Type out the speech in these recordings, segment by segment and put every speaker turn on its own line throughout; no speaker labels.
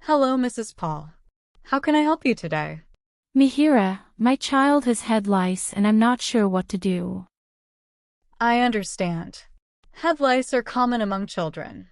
Hello, Mrs. Paul. How can I help you today?
Mihira, my child has head lice and I'm not sure what to do.
I understand. Head lice are common among children.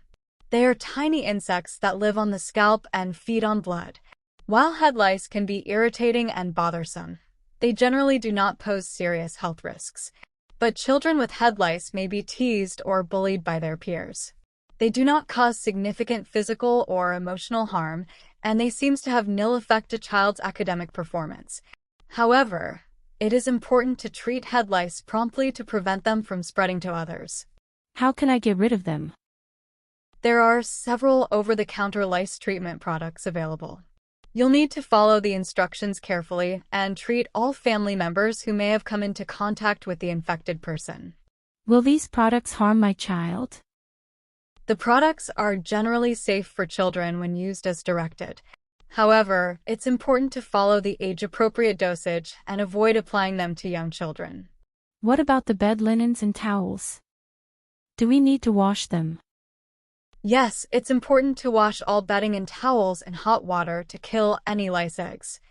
They are tiny insects that live on the scalp and feed on blood. While head lice can be irritating and bothersome, they generally do not pose serious health risks. But children with head lice may be teased or bullied by their peers. They do not cause significant physical or emotional harm, and they seem to have nil effect to child's academic performance. However, it is important to treat head lice promptly to prevent them from spreading to others.
How can I get rid of them?
There are several over-the-counter lice treatment products available. You'll need to follow the instructions carefully and treat all family members who may have come into contact with the infected person.
Will these products harm my child?
The products are generally safe for children when used as directed. However, it's important to follow the age-appropriate dosage and avoid applying them to young children.
What about the bed linens and towels? Do we need to wash them?
Yes, it's important to wash all bedding and towels in hot water to kill any lice eggs.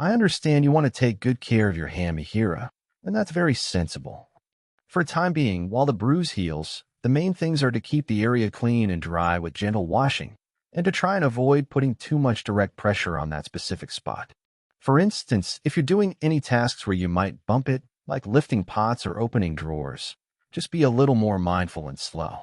I understand you want to take good care of your hand, Mihira, and that's very sensible. For the time being, while the bruise heals, the main things are to keep the area clean and dry with gentle washing, and to try and avoid putting too much direct pressure on that specific spot. For instance, if you're doing any tasks where you might bump it, like lifting pots or opening drawers, just be a little more mindful and slow.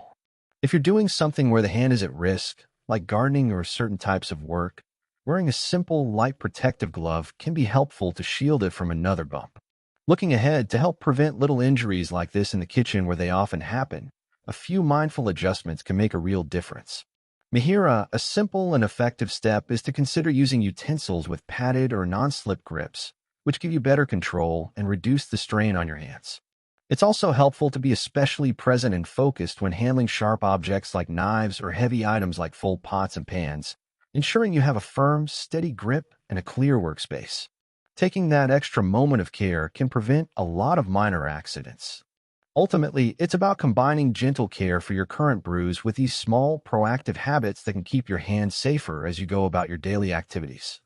If you're doing something where the hand is at risk, like gardening or certain types of work, wearing a simple, light protective glove can be helpful to shield it from another bump. Looking ahead, to help prevent little injuries like this in the kitchen where they often happen, a few mindful adjustments can make a real difference. Mihira, a simple and effective step is to consider using utensils with padded or non-slip grips, which give you better control and reduce the strain on your hands. It's also helpful to be especially present and focused when handling sharp objects like knives or heavy items like full pots and pans, ensuring you have a firm, steady grip and a clear workspace. Taking that extra moment of care can prevent a lot of minor accidents. Ultimately, it's about combining gentle care for your current bruise with these small, proactive habits that can keep your hands safer as you go about your daily activities.